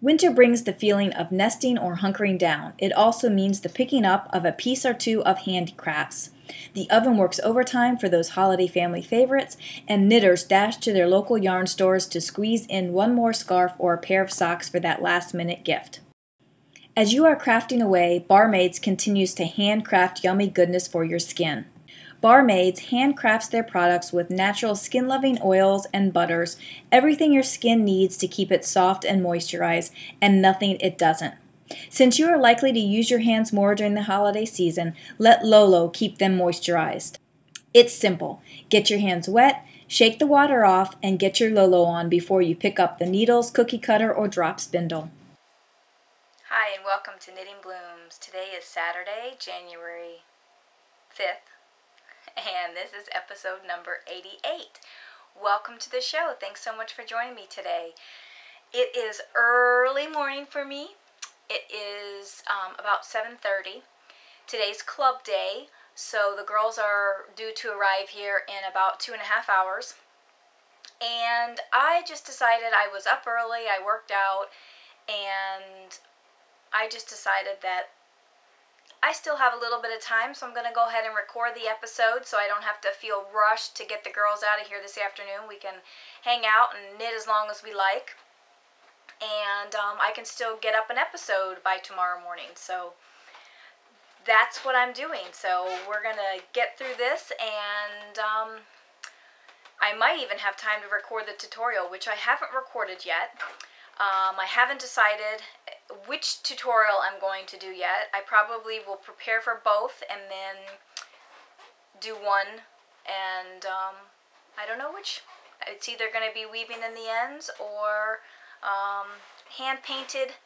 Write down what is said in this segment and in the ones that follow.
Winter brings the feeling of nesting or hunkering down. It also means the picking up of a piece or two of handicrafts. The oven works overtime for those holiday family favorites, and knitters dash to their local yarn stores to squeeze in one more scarf or a pair of socks for that last-minute gift. As you are crafting away, Barmaids continues to handcraft yummy goodness for your skin. Barmaids handcrafts their products with natural skin-loving oils and butters, everything your skin needs to keep it soft and moisturized, and nothing it doesn't. Since you are likely to use your hands more during the holiday season, let Lolo keep them moisturized. It's simple. Get your hands wet, shake the water off, and get your Lolo on before you pick up the needles, cookie cutter, or drop spindle. Hi, and welcome to Knitting Blooms. Today is Saturday, January 5th. And this is episode number 88. Welcome to the show. Thanks so much for joining me today. It is early morning for me. It is about 7:30. Today's club day, so the girls are due to arrive here in about 2.5 hours. And I just decided I was up early, I worked out, and I just decided that I still have a little bit of time, so I'm going to go ahead and record the episode so I don't have to feel rushed to get the girls out of here this afternoon. We can hang out and knit as long as we like, and I can still get up an episode by tomorrow morning. So that's what I'm doing. So we're going to get through this, and I might even have time to record the tutorial, which I haven't recorded yet. I haven't decided which tutorial I'm going to do yet. I probably will prepare for both and then do one, and I don't know which. It's either going to be weaving in the ends or hand-painted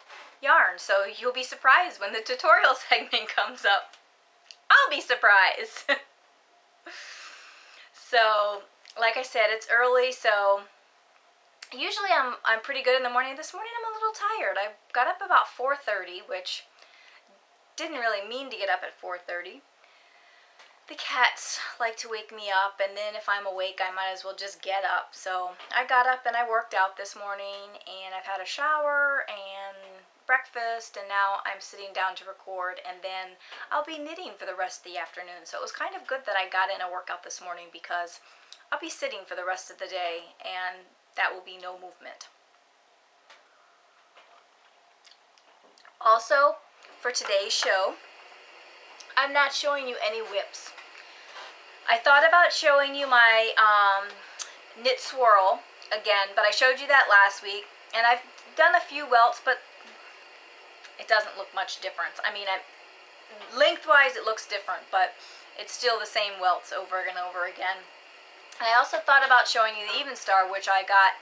yarn, so you'll be surprised when the tutorial segment comes up. I'll be surprised. So, like I said, it's early, so usually I'm pretty good in the morning. This morning I'm a little tired. I got up about 4:30, which didn't really mean to get up at 4:30. The cats like to wake me up, and then if I'm awake I might as well just get up. So I got up and I worked out this morning, and I've had a shower and breakfast, and now I'm sitting down to record, and then I'll be knitting for the rest of the afternoon. So it was kind of good that I got in a workout this morning, because I'll be sitting for the rest of the day, and that will be no movement. Also, for today's show, I'm not showing you any WIPS. I thought about showing you my knit swirl again, but I showed you that last week, and I've done a few welts, but it doesn't look much different. I mean, lengthwise it looks different, but it's still the same welts over and over again. And I also thought about showing you the Even Star, which I got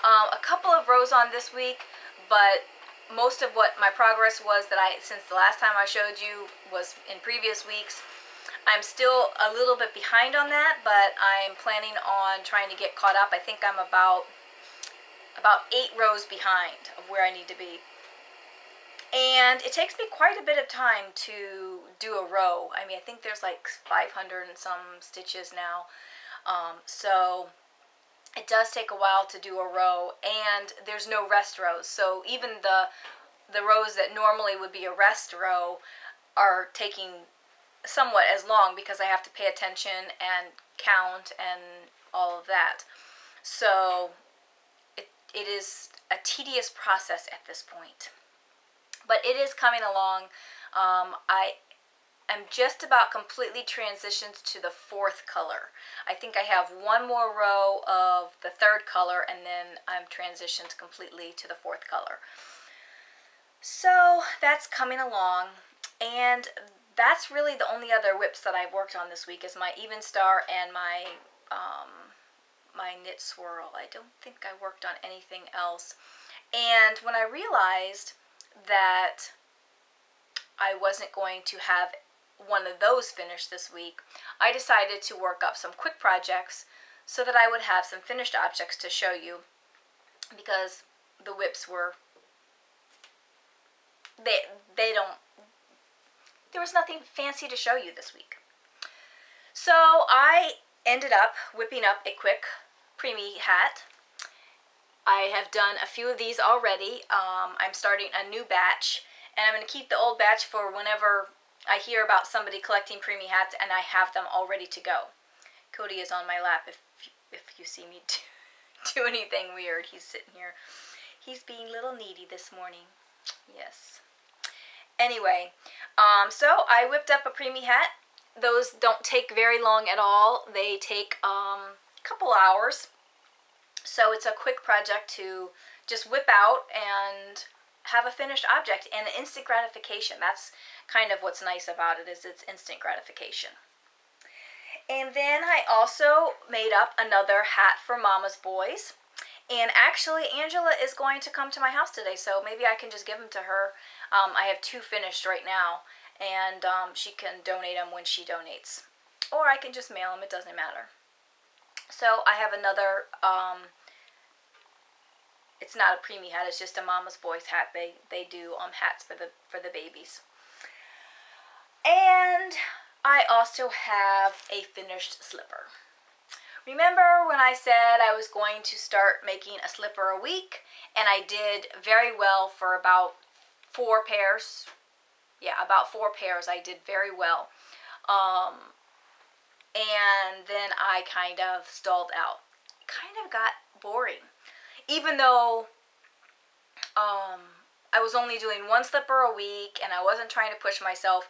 a couple of rows on this week, but most of what my progress was since the last time I showed you was in previous weeks. I'm still a little bit behind on that, but I'm planning on trying to get caught up. I think I'm about 8 rows behind of where I need to be. And it takes me quite a bit of time to do a row. I mean, I think there's like 500 and some stitches now. So it does take a while to do a row, and there's no rest rows. So even the rows that normally would be a rest row are taking somewhat as long, because I have to pay attention and count and all of that. So it is a tedious process at this point. But it is coming along. I'm just about completely transitioned to the 4th color. I think I have one more row of the 3rd color, and then I'm transitioned completely to the 4th color. So that's coming along, and that's really the only other WIPs that I've worked on this week, is my Even Star and my knit swirl. I don't think I worked on anything else. And when I realized that I wasn't going to have one of those finished this week, I decided to work up some quick projects so that I would have some finished objects to show you, because the WIPs were, there was nothing fancy to show you this week. So I ended up whipping up a quick preemie hat, I have done a few of these already. I'm starting a new batch, and I'm going to keep the old batch for whenever I hear about somebody collecting preemie hats and I have them all ready to go. Cody is on my lap if you see me do anything weird. He's sitting here. He's being a little needy this morning. Yes. Anyway, so I whipped up a preemie hat. Those don't take very long at all. They take a couple hours. So it's a quick project to just whip out and have a finished object, and instant gratification. That's kind of what's nice about it, is it's instant gratification. And then I also made up another hat for Mama's Boys. And actually, Angela is going to come to my house today, so maybe I can just give them to her. I have 2 finished right now, and she can donate them when she donates. Or I can just mail them, it doesn't matter. So I have another, it's not a preemie hat, it's just a Mama's Boys hat. They do hats for the babies. And I also have a finished slipper. Remember when I said I was going to start making a slipper a week, and I did very well for about 4 pairs. Yeah, about 4 pairs I did very well. And then I kind of stalled out. It kind of got boring. Even though I was only doing 1 slipper a week and I wasn't trying to push myself,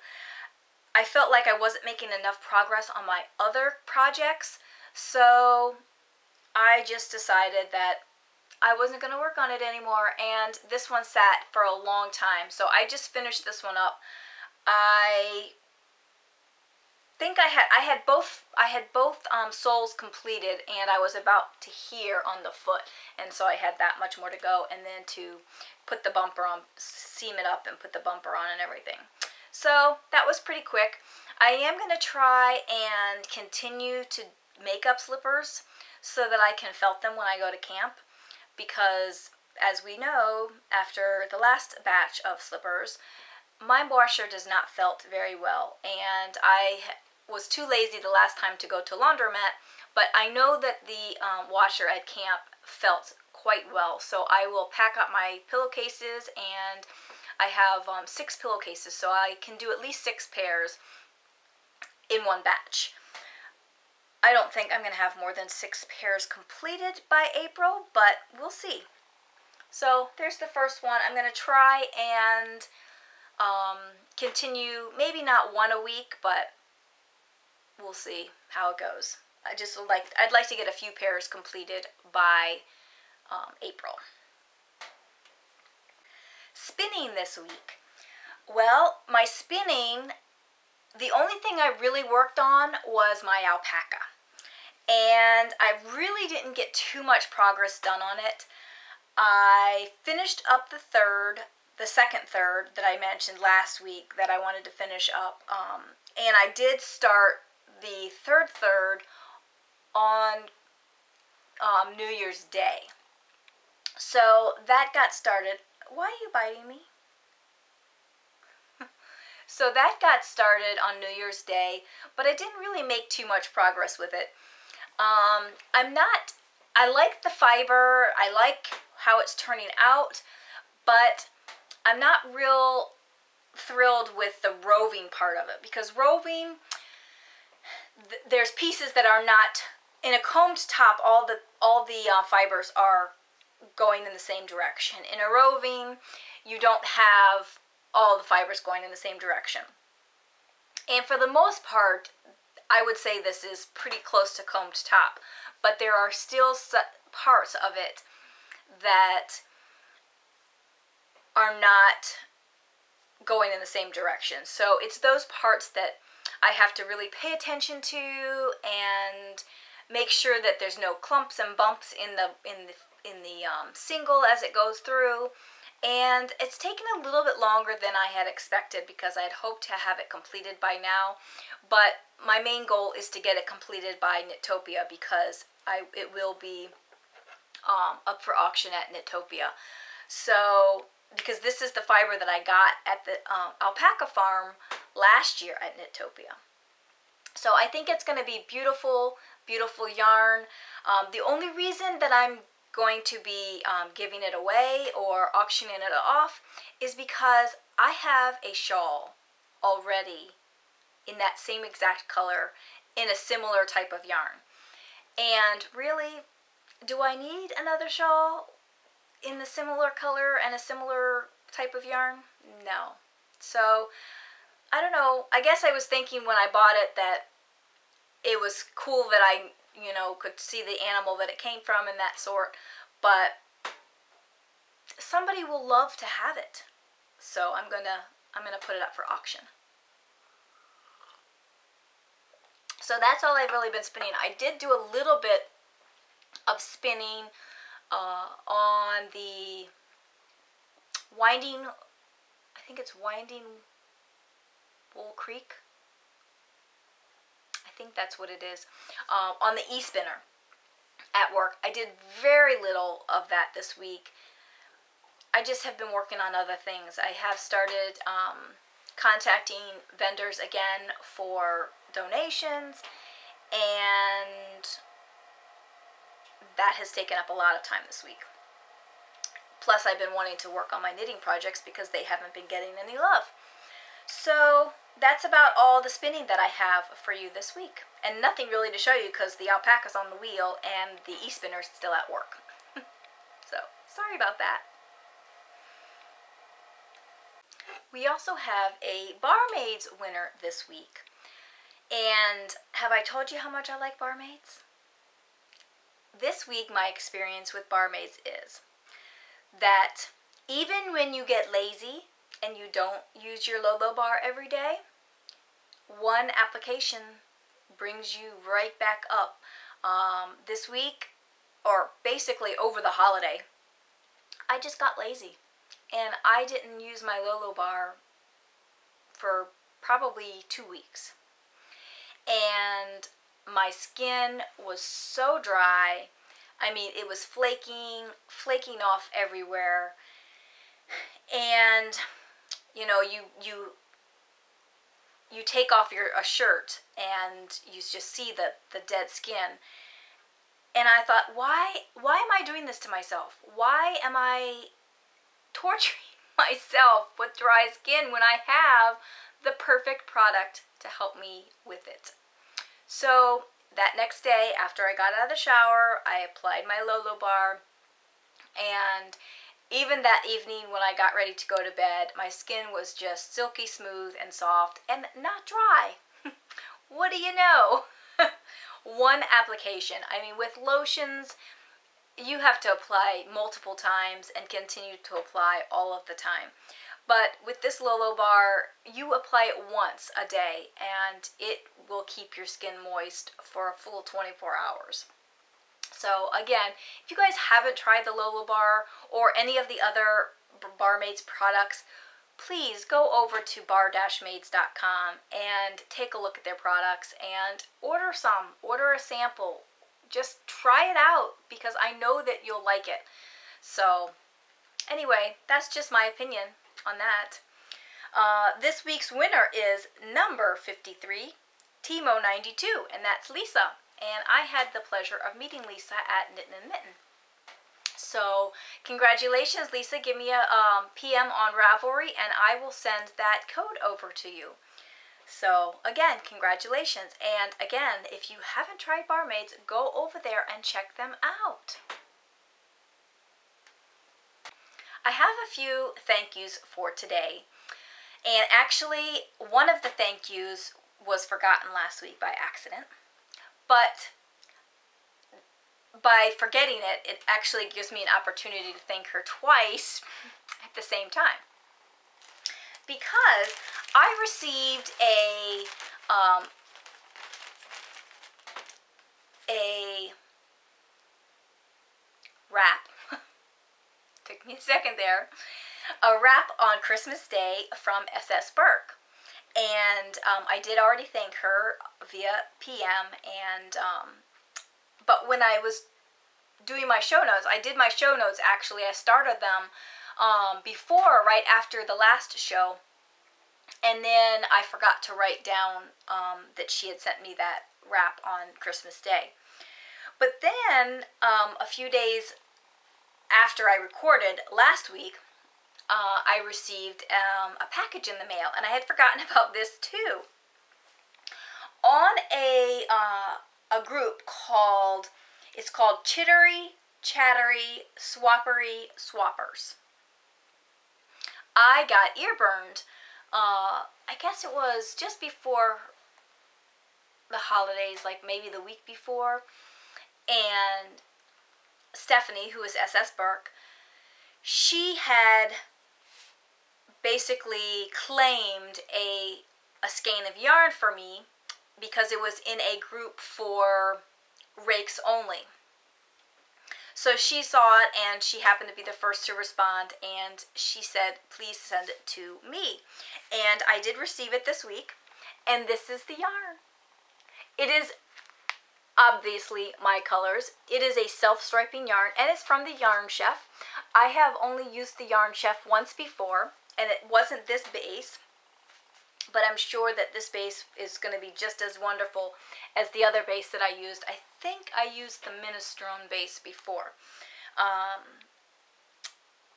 I felt like I wasn't making enough progress on my other projects. So I just decided that I wasn't going to work on it anymore, and this one sat for a long time. So I just finished this one up. I think I had both soles completed, and I was about to here on the foot, and so I had that much more to go, and then to put the bumper on, seam it up and put the bumper on and everything. So that was pretty quick. I am going to try and continue to make up slippers so that I can felt them when I go to camp, because as we know, after the last batch of slippers, my washer does not felt very well, and I was too lazy the last time to go to laundromat, but I know that the washer at camp felt quite well, so I will pack up my pillowcases, and I have 6 pillowcases, so I can do at least 6 pairs in one batch. I don't think I'm going to have more than 6 pairs completed by April, but we'll see. So there's the first one. I'm going to try and continue, maybe not 1 a week, but we'll see how it goes. I'd like to get a few pairs completed by April. Spinning this week. Well, my spinning, the only thing I really worked on was my alpaca. And I really didn't get too much progress done on it. I finished up the second third that I mentioned last week that I wanted to finish up. And I did start the third third on New Year's Day. So that got started. Why are you biting me? So that got started on New Year's Day, but I didn't really make too much progress with it. I like the fiber, I like how it's turning out, but I'm not real thrilled with the roving part of it, because roving, there's pieces that are not, in a combed top, all the fibers are going in the same direction. In a roving, you don't have all the fibers going in the same direction. And for the most part, I would say this is pretty close to combed top, but there are still parts of it that are not going in the same direction. So it's those parts that I have to really pay attention to and make sure that there's no clumps and bumps in the single as it goes through. And it's taken a little bit longer than I had expected, because I had hoped to have it completed by now. But my main goal is to get it completed by knit-topia, because it will be up for auction at knit-topia. So, because this is the fiber that I got at the alpaca farm last year at knit-topia. So I think it's going to be beautiful, beautiful yarn. The only reason that I'm going to be giving it away or auctioning it off is because I have a shawl already in that same exact color in a similar type of yarn. And really, do I need another shawl in the similar color and a similar type of yarn? No. So, I don't know. I guess I was thinking when I bought it that it was cool that I, you know, could see the animal that it came from and that sort. But somebody will love to have it. So I'm gonna put it up for auction. So that's all I've really been spinning. I did do a little bit of spinning on the Winding, I think it's Winding Wool Creek. I think that's what it is. On the e-spinner at work. I did very little of that this week. I just have been working on other things. I have started contacting vendors again for donations, and that has taken up a lot of time this week. Plus, I've been wanting to work on my knitting projects because they haven't been getting any love. So that's about all the spinning that I have for you this week. And nothing really to show you because the alpaca's on the wheel and the e-spinner's still at work. So, sorry about that. We also have a Barmaids winner this week. And have I told you how much I like Barmaids? This week my experience with Barmaids is that even when you get lazy and you don't use your Lolo bar every day, one application brings you right back up. This week, or basically over the holiday, I just got lazy and I didn't use my Lolo bar for probably 2 weeks. And my skin was so dry. I mean, it was flaking off everywhere. And you know, you take off a shirt and you just see the dead skin. And I thought, why am I doing this to myself? Why am I torturing myself with dry skin when I have the perfect product to help me with it? So that next day, after I got out of the shower, I applied my Lolo bar, and even that evening when I got ready to go to bed, my skin was just silky smooth and soft and not dry. What do you know? One application. I mean, with lotions, you have to apply multiple times and continue to apply all of the time. But with this Lolo bar, you apply it once a day and it will keep your skin moist for a full 24 hours. So again, if you guys haven't tried the Lolo bar or any of the other Barmaids products, please go over to bar-maids.com and take a look at their products and order some. Order a sample. Just try it out because I know that you'll like it. So anyway, that's just my opinion on that. This week's winner is number 53, Timo92, and that's Lisa. And I had the pleasure of meeting Lisa at Knittin' and Mitten. So congratulations, Lisa. Give me a PM on Ravelry and I will send that code over to you. So again, congratulations. And again, if you haven't tried Barmaids, go over there and check them out. I have a few thank yous for today. And actually, one of the thank yous was forgotten last week by accident. But by forgetting it, it actually gives me an opportunity to thank her twice at the same time. Because I received a wrap. Took me a second there. A wrap on Christmas Day from SS Burke. And I did already thank her via PM, and but when I was doing my show notes, I did my show notes actually. I started them before, right after the last show, and then I forgot to write down that she had sent me that wrap on Christmas Day. But then a few days after I recorded last week, I received a package in the mail, and I had forgotten about this too. On a group called Chittery Chattery Swappery Swappers, I got ear burned. I guess it was just before the holidays, like maybe the week before, and Stephanie, who is SS Burke, she had basically claimed a skein of yarn for me because it was in a group for rakes only. So she saw it, and she happened to be the first to respond, and she said, please send it to me. And I did receive it this week, and this is the yarn. It is obviously my colors. It is a self-striping yarn, and it's from the Yarn Chef. I have only used the Yarn Chef once before, and it wasn't this base, but I'm sure that this base is going to be just as wonderful as the other base that I used. I think I used the Minestrone base before,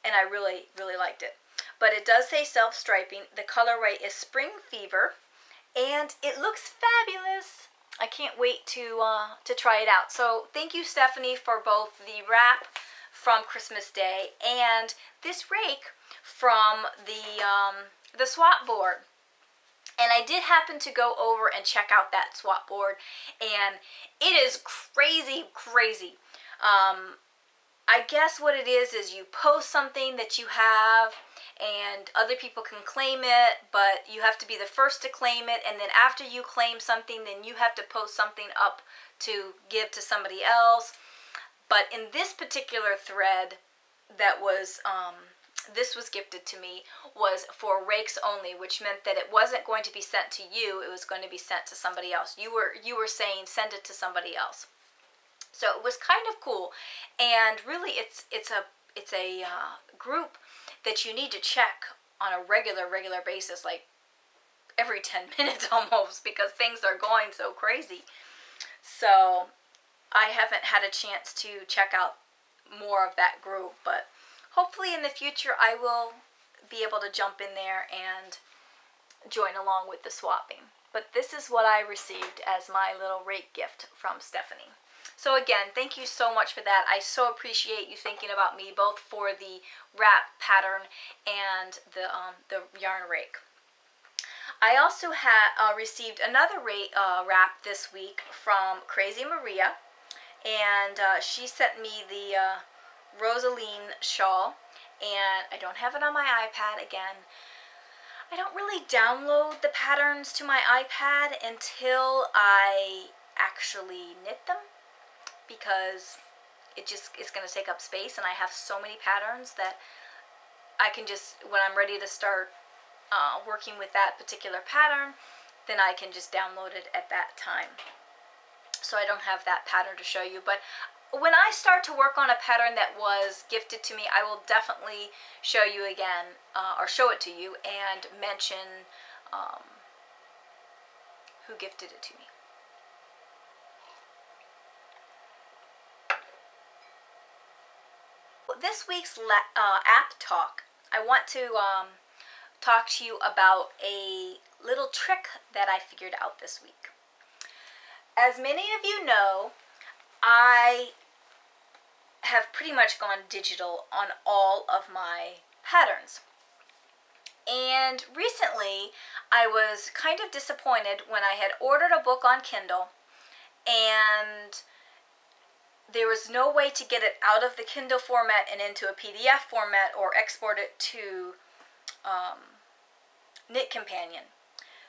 and I really, really liked it. But it does say self-striping. The colorway is Spring Fever, and it looks fabulous. I can't wait to try it out. So thank you, Stephanie, for both the wrap from Christmas Day and this rake from the swap board. And I did happen to go over and check out that swap board, and it is crazy, crazy. I guess what it is you post something that you have, and other people can claim it, but you have to be the first to claim it, and then after you claim something, then you have to post something up to give to somebody else. But in this particular thread that was this was gifted to me was for rakes only, which meant that it wasn't going to be sent to you, it was going to be sent to somebody else. You were saying send it to somebody else. So it was kind of cool, and really it's a group that you need to check on a regular basis, like every 10 minutes almost, because things are going so crazy. So I haven't had a chance to check out more of that group, but hopefully in the future I will be able to jump in there and join along with the swapping. But this is what I received as my little rake gift from Stephanie. So again, thank you so much for that. I so appreciate you thinking about me, both for the wrap pattern and the yarn rake. I also received another wrap this week from Crazy Maria, and she sent me the Rosaline shawl, and I don't have it on my iPad again. I don't really download the patterns to my iPad until I actually knit them, because it's going to take up space, and I have so many patterns that I can just, when I'm ready to start working with that particular pattern, then I can just download it at that time. So I don't have that pattern to show you, but when I start to work on a pattern that was gifted to me, I will definitely show you again, or show it to you and mention who gifted it to me. This week's app talk, I want to talk to you about a little trick that I figured out this week. As many of you know, I have pretty much gone digital on all of my patterns. And recently, I was kind of disappointed when I had ordered a book on Kindle, and there was no way to get it out of the Kindle format and into a PDF format or export it to Knit Companion.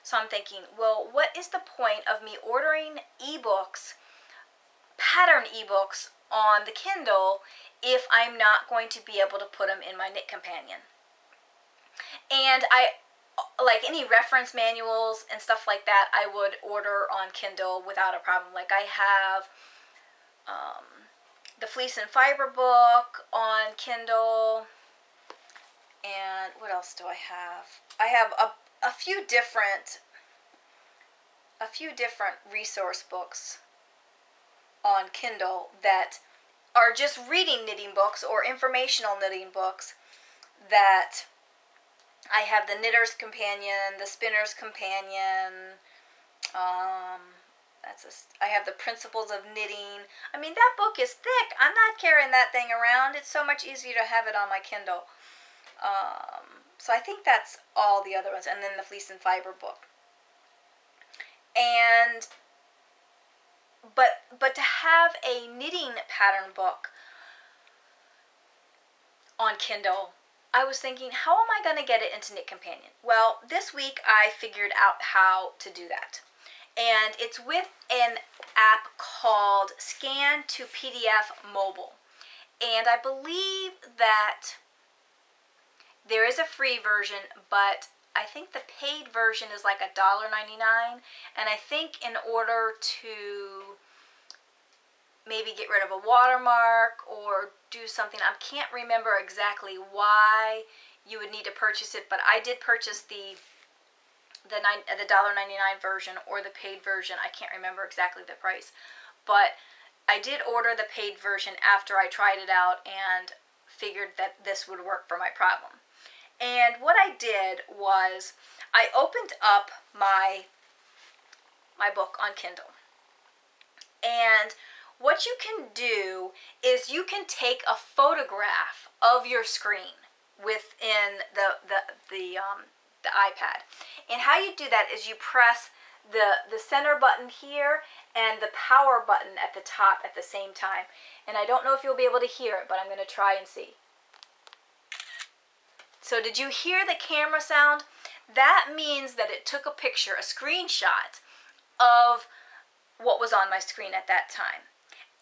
So I'm thinking, well, what is the point of me ordering ebooks, pattern ebooks on the Kindle, if I'm not going to be able to put them in my Knit Companion? And like any reference manuals and stuff like that, I would order on Kindle without a problem. Like I have the Fleece and Fiber book on Kindle, and what else do I have? I have a few different resource books on Kindle that are just reading knitting books or informational knitting books, that I have the Knitter's Companion, the Spinner's Companion, I have the Principles of Knitting. I mean, that book is thick. I'm not carrying that thing around. It's so much easier to have it on my Kindle. So I think that's all the other ones. And then the Fleece and Fiber book. And, but to have a knitting pattern book on Kindle, I was thinking, how am I going to get it into Knit Companion? Well, this week I figured out how to do that. And it's with an app called Scan to PDF Mobile. And I believe that there is a free version, but I think the paid version is like $1.99. And I think in order to maybe get rid of a watermark or do something, I can't remember exactly why you would need to purchase it, but I did purchase the $1.99 version or the paid version. I can't remember exactly the price, but I did order the paid version after I tried it out and figured that this would work for my problem. And what I did was I opened up my book on Kindle, and what you can do is you can take a photograph of your screen within the iPad. And how you do that is you press the center button here and the power button at the top at the same time. And I don't know if you'll be able to hear it, but I'm going to try and see. So did you hear the camera sound? That means that it took a picture, a screenshot of what was on my screen at that time.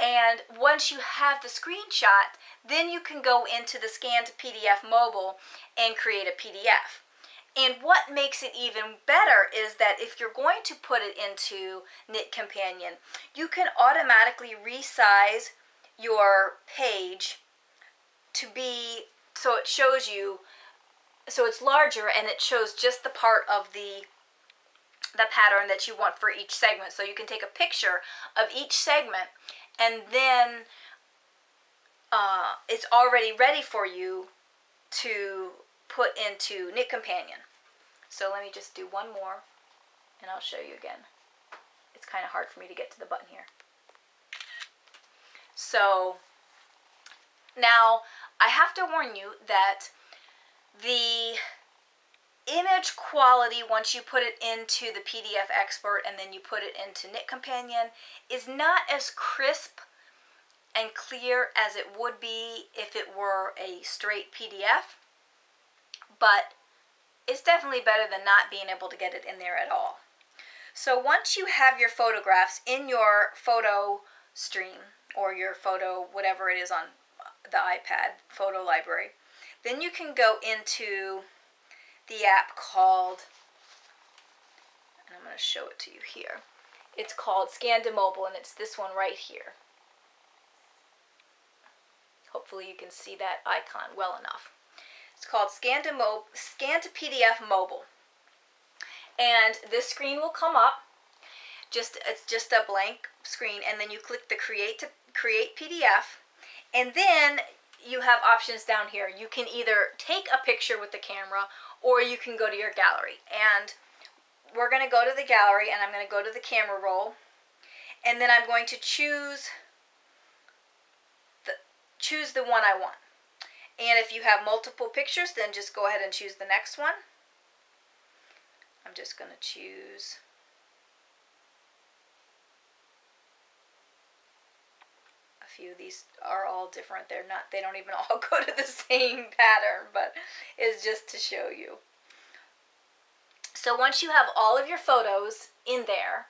And once you have the screenshot, then you can go into the Scan to PDF Mobile and create a PDF. And what makes it even better is that if you're going to put it into Knit Companion, you can automatically resize your page to be, so it shows you, so it's larger and it shows just the part of the pattern that you want for each segment. So you can take a picture of each segment, and then it's already ready for you to put into Knit Companion. So let me just do one more and I'll show you again. It's kind of hard for me to get to the button here. So now I have to warn you that the image quality, once you put it into the PDF export and then you put it into Knit Companion, is not as crisp and clear as it would be if it were a straight PDF, but it's definitely better than not being able to get it in there at all. So once you have your photographs in your photo stream or your photo, whatever it is on the iPad, photo library, then you can go into the app called, and I'm going to show it to you here. It's called Scan to Mobile, and it's this one right here. Hopefully you can see that icon well enough. It's called Scan to PDF Mobile. And this screen will come up. It's just a blank screen, and then you click the Create PDF, and then you have options down here. You can either take a picture with the camera, or you can go to your gallery. And we're going to go to the gallery, and I'm going to go to the camera roll, and then I'm going to choose the one I want. And if you have multiple pictures, then just go ahead and choose the next one. I'm just going to choose a few. These are all different. They don't even all go to the same pattern, but it's just to show you. So once you have all of your photos in there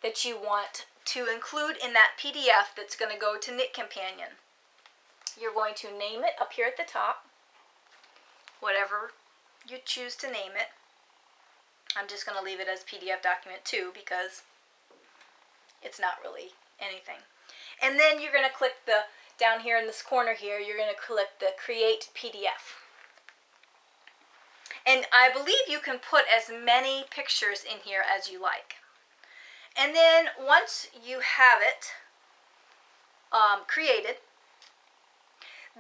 that you want to include in that PDF that's going to go to Knit Companion, you're going to name it up here at the top, whatever you choose to name it. I'm just going to leave it as PDF document 2 because it's not really anything. And then you're going to click down here in this corner here, you're going to click the Create PDF. And I believe you can put as many pictures in here as you like. And then once you have it created,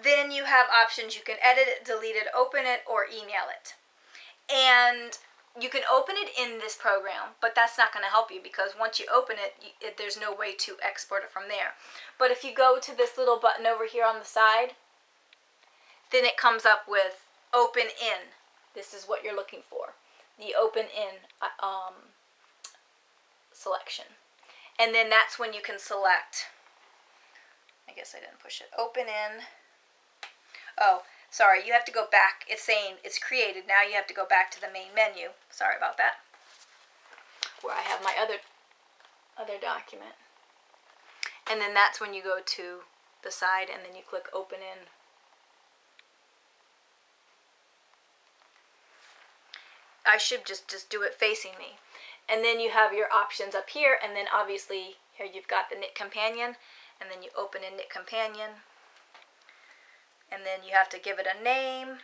Then you have options. You can edit it, delete it, open it, or email it. And you can open it in this program, but that's not going to help you because once you open it, there's no way to export it from there. But if you go to this little button over here on the side, then it comes up with Open In. This is what you're looking for, the Open In selection. And then that's when you can select, I guess I didn't push it, Open In. Oh, sorry, you have to go back. It's saying it's created. Now you have to go back to the main menu. Sorry about that. Where I have my other document. And then that's when you go to the side and then you click Open In. I should just do it facing me. And then you have your options up here, and then obviously here you've got the Knit Companion, and then you open in Knit Companion. And then you have to give it a name.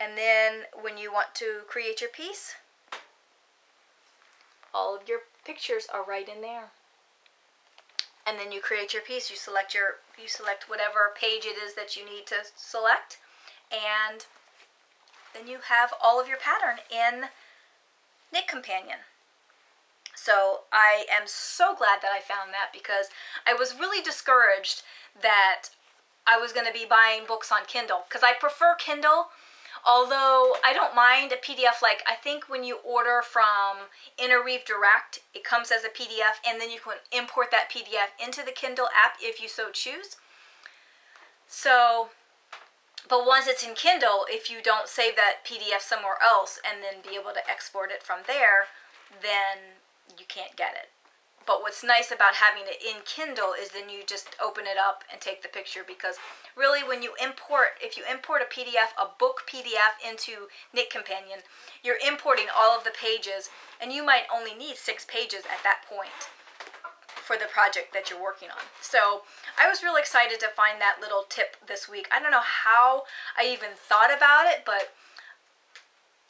And then when you want to create your piece, all of your pictures are right in there. And then you create your piece. You select whatever page it is that you need to select, and then you have all of your pattern in Knit Companion. So I am so glad that I found that because I was really discouraged that I was going to be buying books on Kindle because I prefer Kindle, although I don't mind a PDF. Like I think when you order from Interweave Direct, it comes as a PDF and then you can import that PDF into the Kindle app if you so choose. So, but once it's in Kindle, if you don't save that PDF somewhere else and then be able to export it from there, then you can't get it. But what's nice about having it in Kindle is then you just open it up and take the picture, because really when you import, if you import a PDF, a book PDF into Knit Companion, you're importing all of the pages and you might only need 6 pages at that point for the project that you're working on. So I was really excited to find that little tip this week. I don't know how I even thought about it, but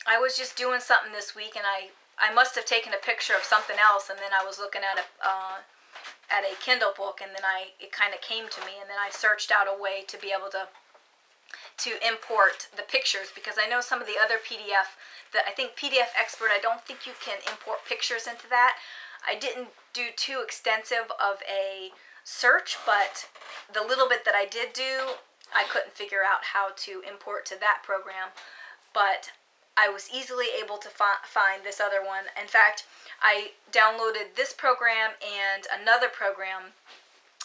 I was just doing something this week and I must have taken a picture of something else, and then I was looking at a Kindle book, and then it kind of came to me, and then I searched out a way to be able to import the pictures, because I know some of the other PDF, I think PDF Expert, I don't think you can import pictures into that. I didn't do too extensive of a search, but the little bit that I did do, I couldn't figure out how to import to that program, but I was easily able to find this other one. In fact, I downloaded this program and another program,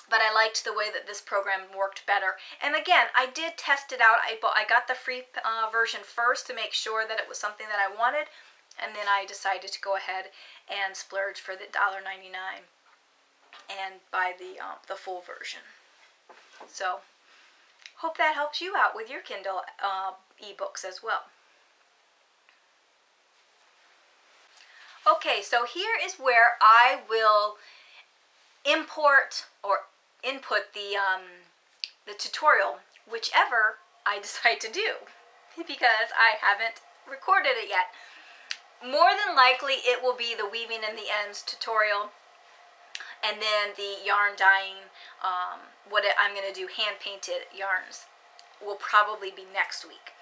but I liked the way that this program worked better. And again, I did test it out. I got the free version first to make sure that it was something that I wanted, and then I decided to go ahead and splurge for the $1.99 and buy the full version. So, hope that helps you out with your Kindle ebooks as well. Okay, so here is where I will import or input the tutorial, whichever I decide to do, because I haven't recorded it yet. More than likely, it will be the weaving in the ends tutorial, and then the yarn dyeing, I'm going to do hand-painted yarns, will probably be next week.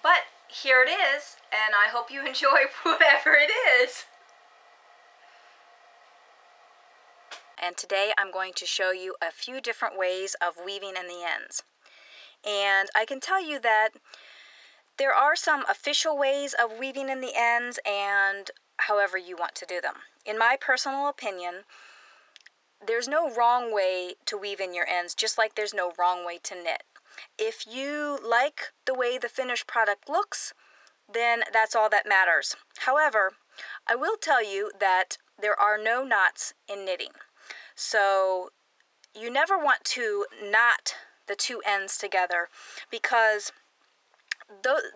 But here it is, and I hope you enjoy whatever it is. And today I'm going to show you a few different ways of weaving in the ends. And I can tell you that there are some official ways of weaving in the ends, and however you want to do them. In my personal opinion, there's no wrong way to weave in your ends, just like there's no wrong way to knit. If you like the way the finished product looks, then that's all that matters. However, I will tell you that there are no knots in knitting. So you never want to knot the two ends together, because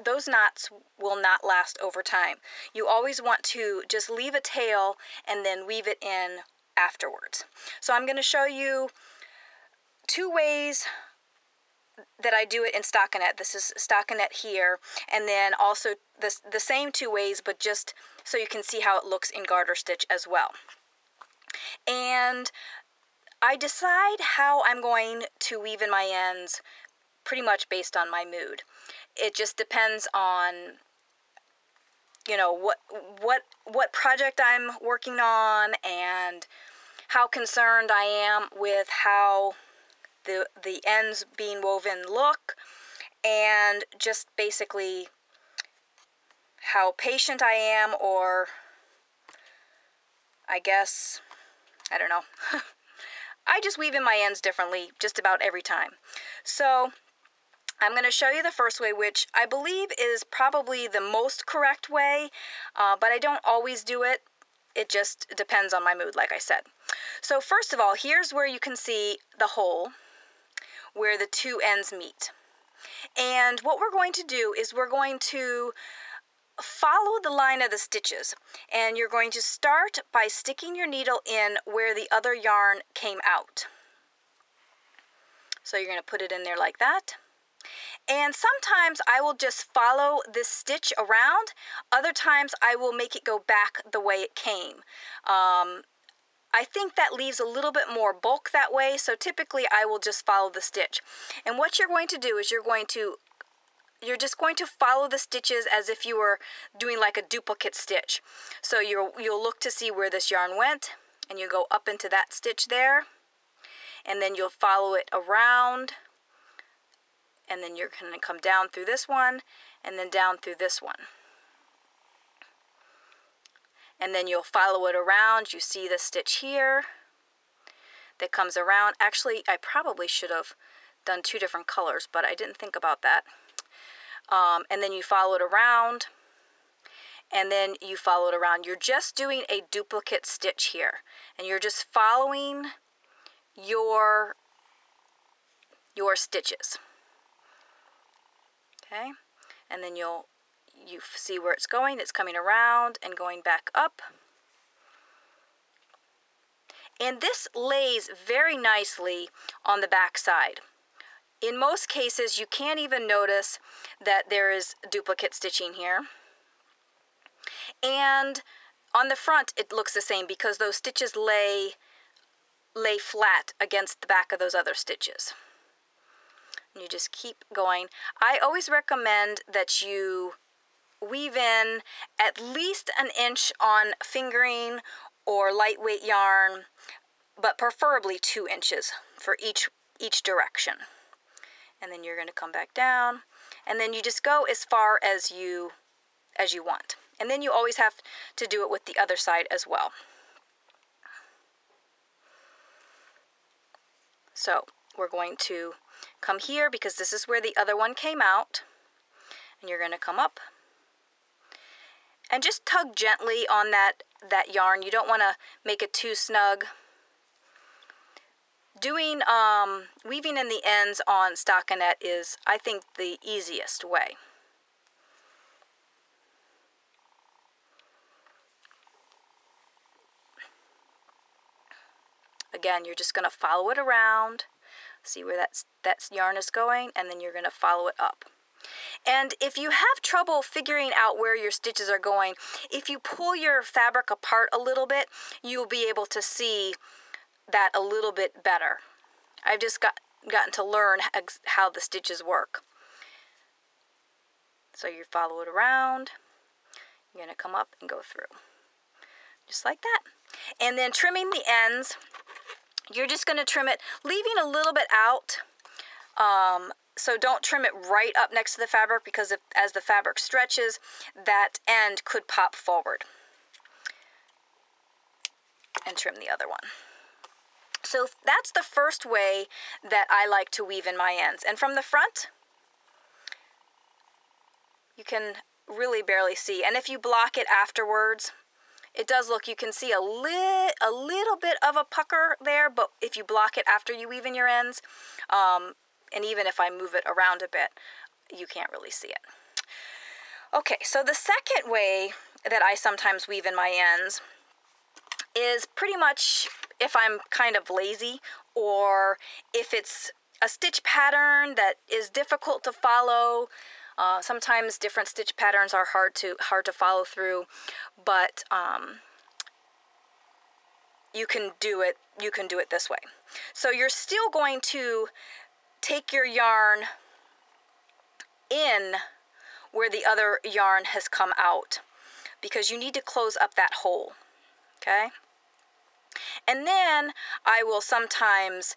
those knots will not last over time. You always want to just leave a tail and then weave it in afterwards. So I'm going to show you 2 ways that I do it in stockinette. This is stockinette here, and then also the same 2 ways, but just so you can see how it looks in garter stitch as well. And I decide how I'm going to weave in my ends pretty much based on my mood. It just depends on, you know, what project I'm working on and how concerned I am with how the ends being woven look, and just basically how patient I am, or I guess, I don't know. I just weave in my ends differently just about every time. So I'm going to show you the first way, which I believe is probably the most correct way, but I don't always do it. It just depends on my mood, like I said. So first of all, here's where you can see the hole where the two ends meet. And what we're going to do is we're going to follow the line of the stitches, and you're going to start by sticking your needle in where the other yarn came out. So you're going to put it in there like that. And sometimes I will just follow this stitch around. Other times I will make it go back the way it came. I think that leaves a little bit more bulk that way, so typically I will just follow the stitch. And what you're going to do is you're just going to follow the stitches as if you were doing like a duplicate stitch. So you'll look to see where this yarn went, and you go up into that stitch there, and then you'll follow it around, and then you're going to come down through this one, and then down through this one. And then you'll follow it around. You see the stitch here that comes around. Actually, I probably should have done two different colors, but I didn't think about that. And then you follow it around, and then you follow it around. You're just doing a duplicate stitch here, and you're just following your stitches. Okay, and then you see where it's going. It's coming around and going back up. And this lays very nicely on the back side. In most cases, you can't even notice that there is duplicate stitching here. And on the front, it looks the same because those stitches lay flat against the back of those other stitches. And you just keep going. I always recommend that you weave in at least an inch on fingering or lightweight yarn, but preferably 2 inches for each direction. And then you're going to come back down, and then you just go as far as you want. And then you always have to do it with the other side as well. So we're going to come here because this is where the other one came out, and you're going to come up and just tug gently on that yarn. You don't want to make it too snug. Doing weaving in the ends on stockinette is, I think, the easiest way. Again, you're just going to follow it around, see where that yarn is going, and then you're going to follow it up. And if you have trouble figuring out where your stitches are going, if you pull your fabric apart a little bit, you'll be able to see that a little bit better. I've just gotten to learn how the stitches work. So you follow it around, you're going to come up and go through. Just like that. And then trimming the ends, you're just going to trim it, leaving a little bit out. So don't trim it right up next to the fabric, because as the fabric stretches, that end could pop forward. And trim the other one. So that's the first way that I like to weave in my ends. And from the front, you can really barely see. And if you block it afterwards, it does look, you can see a little bit of a pucker there, but if you block it after you weave in your ends, and even if I move it around a bit, you can't really see it. Okay, so the second way that I sometimes weave in my ends is pretty much if I'm kind of lazy, or if it's a stitch pattern that is difficult to follow. Sometimes different stitch patterns are hard to follow through, but you can do it this way. So you're still going to take your yarn in where the other yarn has come out, because you need to close up that hole, okay? And then I will sometimes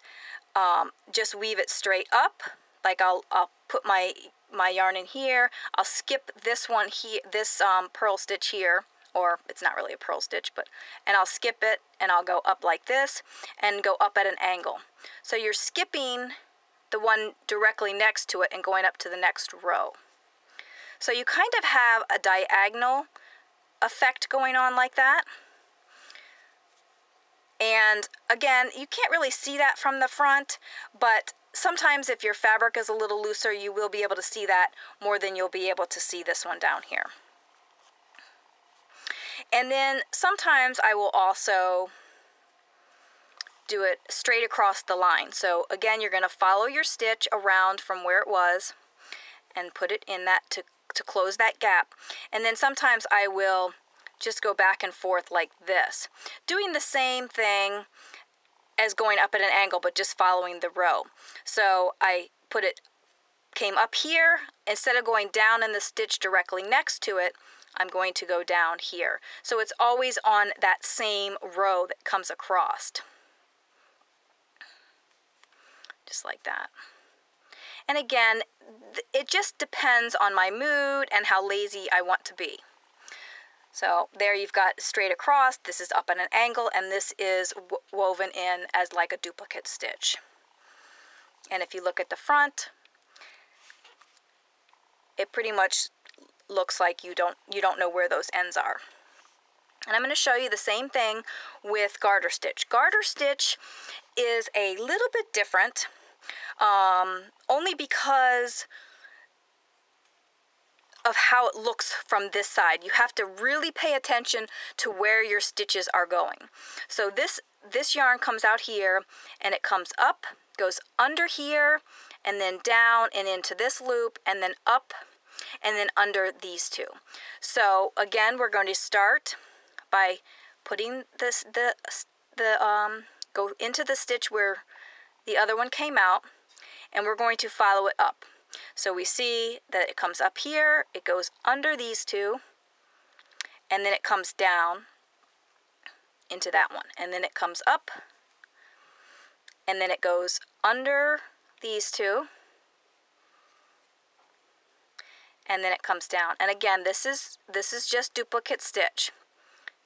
just weave it straight up. Like I'll put my yarn in here. I'll skip this one here, this purl stitch here, or it's not really a purl stitch, and I'll skip it and I'll go up like this and go up at an angle. So you're skipping the one directly next to it and going up to the next row. So you kind of have a diagonal effect going on like that. And again, you can't really see that from the front, but sometimes if your fabric is a little looser, you will be able to see that more than you'll be able to see this one down here. And then sometimes I will also do it straight across the line. So again, you're going to follow your stitch around from where it was and put it in that to close that gap. And then sometimes I will just go back and forth like this, doing the same thing as going up at an angle, but just following the row. So I came up here. Instead of going down in the stitch directly next to it, I'm going to go down here. So it's always on that same row that comes across. Just like that. And again, it just depends on my mood and how lazy I want to be. So there you've got straight across, this is up at an angle, and this is woven in as like a duplicate stitch. And if you look at the front, it pretty much looks like you don't know where those ends are. And I'm going to show you the same thing with garter stitch. Garter stitch is a little bit different, only because of how it looks from this side. You have to really pay attention to where your stitches are going. So this yarn comes out here and it comes up, goes under here, and then down and into this loop, and then up, and then under these two. So again, we're going to start by putting go into the stitch where the other one came out, and we're going to follow it up. So we see that it comes up here, it goes under these two, and then it comes down into that one, and then it comes up, and then it goes under these two, and then it comes down. And again, this is just duplicate stitch.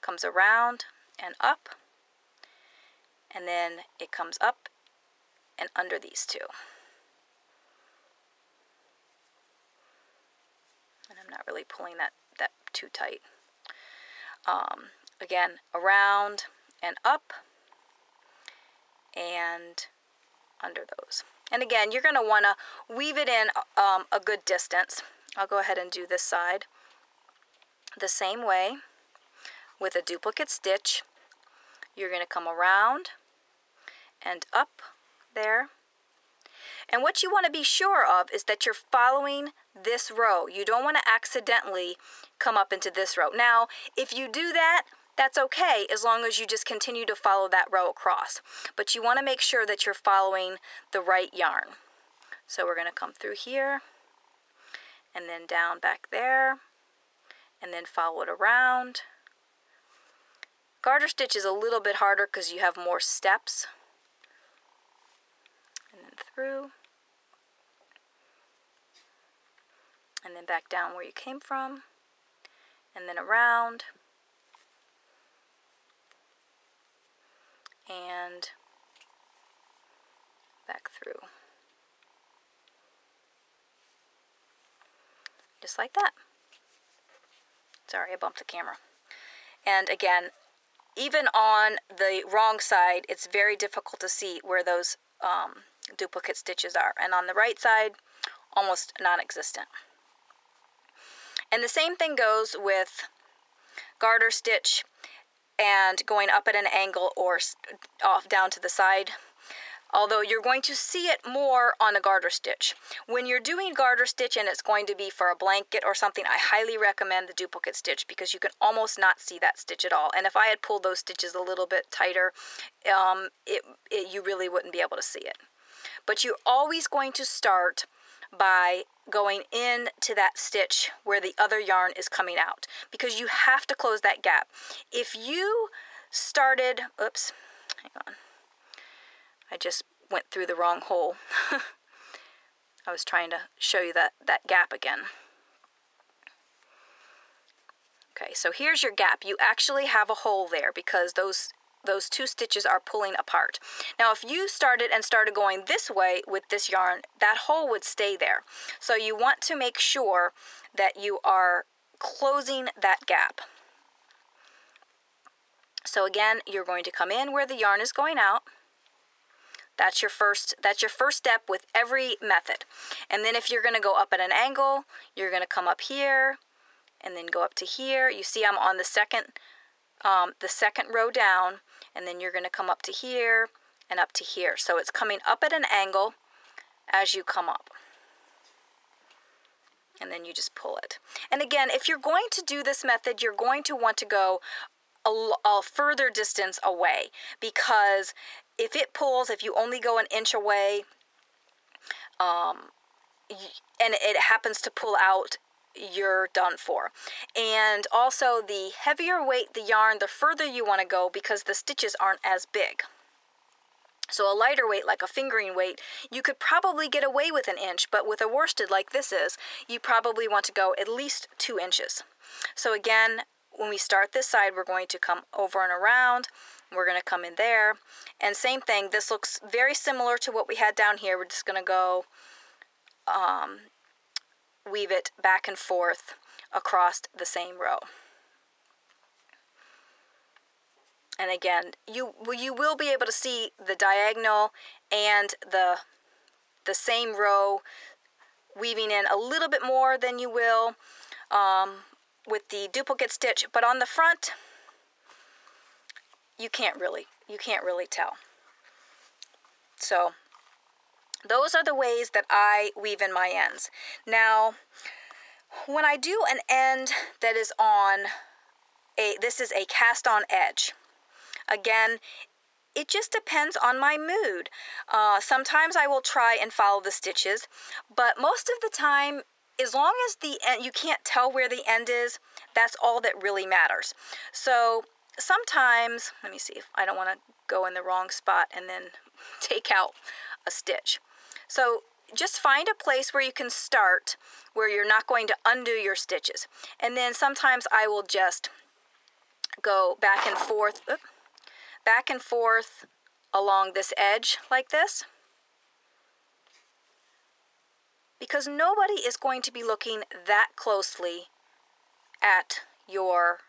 Comes around and up, and then it comes up and under these two. And I'm not really pulling that too tight. Again, around and up and under those. And again, you're going to want to weave it in a good distance. I'll go ahead and do this side the same way with a duplicate stitch. You're going to come around and up there. And what you want to be sure of is that you're following this row. You don't want to accidentally come up into this row. Now, if you do that, that's okay, as long as you just continue to follow that row across. But you want to make sure that you're following the right yarn. So we're going to come through here, and then down back there, and then follow it around. Garter stitch is a little bit harder because you have more steps. And then through. And then back down where you came from. And then around. And back through. Just like that. Sorry, I bumped the camera. And again, even on the wrong side, it's very difficult to see where those duplicate stitches are. And on the right side, almost non-existent. And the same thing goes with garter stitch and going up at an angle or off down to the side. although you're going to see it more on a garter stitch. When you're doing garter stitch and it's going to be for a blanket or something, I highly recommend the duplicate stitch because you can almost not see that stitch at all. And if I had pulled those stitches a little bit tighter, you really wouldn't be able to see it. But you're always going to start by going into that stitch where the other yarn is coming out, because you have to close that gap. If you started, oops, hang on, I just went through the wrong hole. I was trying to show you that gap again. Okay, so here's your gap. You actually have a hole there because those two stitches are pulling apart. Now if you started going this way with this yarn, that hole would stay there. So you want to make sure that you are closing that gap. So again, you're going to come in where the yarn is going out. That's your first step with every method. And then if you're going to go up at an angle, you're going to come up here and then go up to here. You see I'm on the second row down, and then you're going to come up to here and up to here. So it's coming up at an angle as you come up. And then you just pull it. And again, if you're going to do this method, you're going to want to go a further distance away, because if it pulls, if you only go an inch away, and it happens to pull out, you're done for. And also, the heavier weight the yarn, the further you want to go, because the stitches aren't as big. So a lighter weight, like a fingering weight, you could probably get away with an inch, but with a worsted like this is, you probably want to go at least 2 inches. So again, when we start this side, we're going to come over and around. We're going to come in there. And same thing, this looks very similar to what we had down here. We're just going to go weave it back and forth across the same row. And again, you will be able to see the diagonal and the same row weaving in a little bit more than you will with the duplicate stitch, but on the front, you can't really tell. So those are the ways that I weave in my ends. Now, when I do an end that is on this is a cast on edge. Again, it just depends on my mood. Sometimes I will try and follow the stitches, but most of the time, as long as the end, you can't tell where the end is, that's all that really matters. So sometimes, let me see if I don't want to go in the wrong spot and then take out a stitch. So just find a place where you can start, where you're not going to undo your stitches. And then sometimes I will just go back and forth along this edge like this, because nobody is going to be looking that closely at your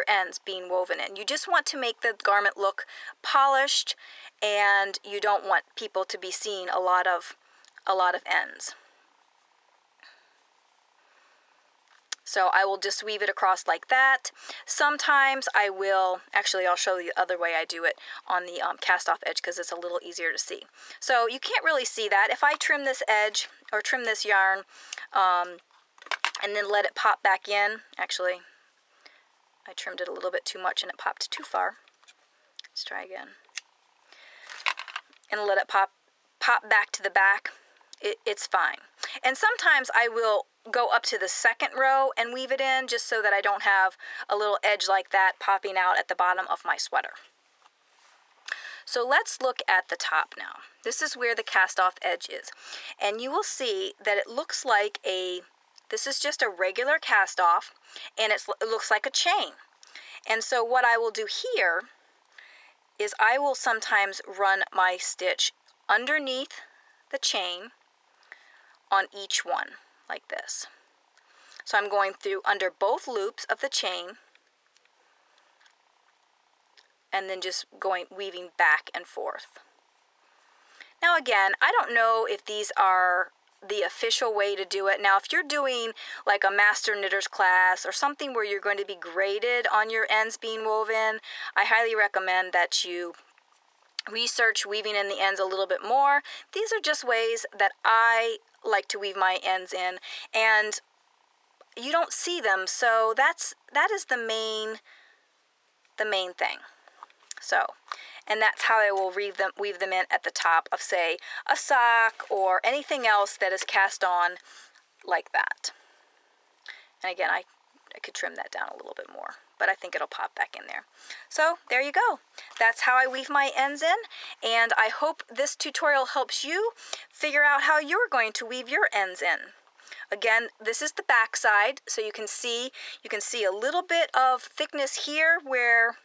ends being woven in. You just want to make the garment look polished, and you don't want people to be seeing a lot of ends. So I will just weave it across like that. Sometimes I will, actually I'll show you the other way I do it on the cast off edge, because it's a little easier to see. So you can't really see that. If I trim this edge or trim this yarn and then let it pop back in, actually I trimmed it a little bit too much and it popped too far. Let's try again. And let it pop back to the back. It's fine. And sometimes I will go up to the second row and weave it in, just so that I don't have a little edge like that popping out at the bottom of my sweater. So let's look at the top now. This is where the cast off edge is. And you will see that it looks like this is just a regular cast off, and it looks like a chain. And so what I will do here is I will sometimes run my stitch underneath the chain on each one, like this. So I'm going through under both loops of the chain, and then just weaving back and forth. Now again, I don't know if these are the official way to do it. Now if you're doing like a master knitters class or something where you're going to be graded on your ends being woven, I highly recommend that you research weaving in the ends a little bit more. These are just ways that I like to weave my ends in, and you don't see them, so that is the main thing. So, and that's how I will weave them in at the top of, say, a sock or anything else that is cast on like that. And again, I could trim that down a little bit more, but I think it'll pop back in there. So there you go. That's how I weave my ends in, and I hope this tutorial helps you figure out how you're going to weave your ends in. Again, this is the back side, so you can see a little bit of thickness here where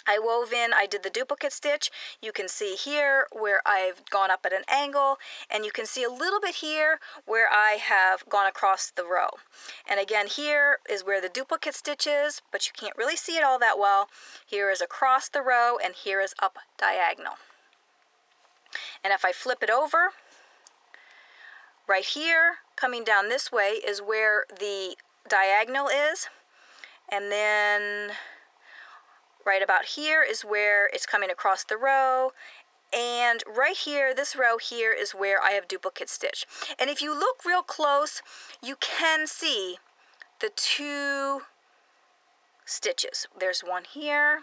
I did the duplicate stitch. You can see here where I've gone up at an angle, and you can see a little bit here where I have gone across the row. And again, here is where the duplicate stitch is, but you can't really see it all that well. Here is across the row, and here is up diagonal. And if I flip it over, right here, coming down this way, is where the diagonal is, and then right about here is where it's coming across the row, and right here, this row here, is where I have duplicate stitch. And if you look real close, you can see the two stitches. There's one here,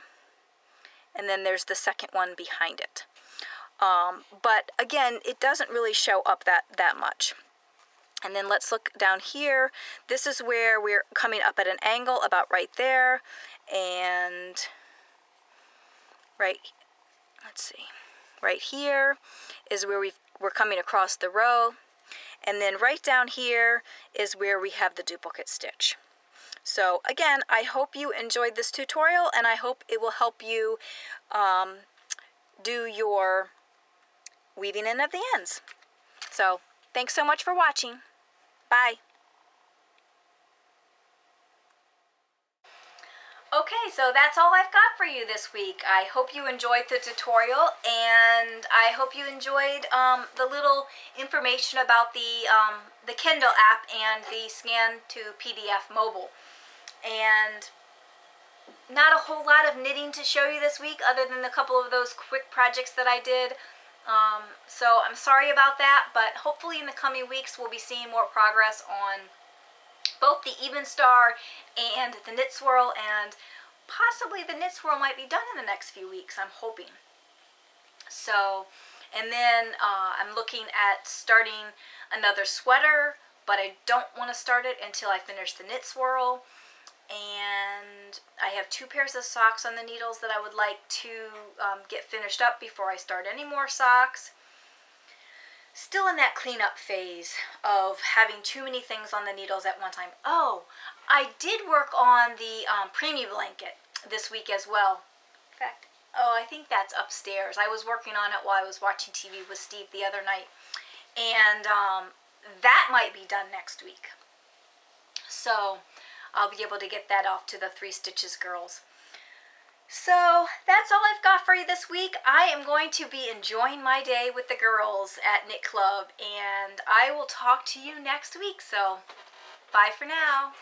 and then there's the second one behind it. But again, it doesn't really show up that much. And then let's look down here. This is where we're coming up at an angle about right there, and right here is where we're coming across the row, and then right down here is where we have the duplicate stitch. So again, I hope you enjoyed this tutorial, and I hope it will help you do your weaving in of the ends. So thanks so much for watching. Bye. Okay, so that's all I've got for you this week. I hope you enjoyed the tutorial, and I hope you enjoyed the little information about the Kindle app and the scan to PDF mobile. And not a whole lot of knitting to show you this week, other than a couple of those quick projects that I did. So I'm sorry about that, but hopefully in the coming weeks we'll be seeing more progress on both the even star and the knit swirl, and possibly the knit swirl might be done in the next few weeks, I'm hoping. So, and then I'm looking at starting another sweater, but I don't want to start it until I finish the knit swirl. And I have 2 pairs of socks on the needles that I would like to get finished up before I start any more socks. Still in that cleanup phase of having too many things on the needles at one time. Oh, I did work on the preemie blanket this week as well. In fact, I think that's upstairs. I was working on it while I was watching TV with Steve the other night. And that might be done next week. So I'll be able to get that off to the 3 Stitches girls. So that's all I've got for you this week. I am going to be enjoying my day with the girls at Knit Club, and I will talk to you next week. So bye for now.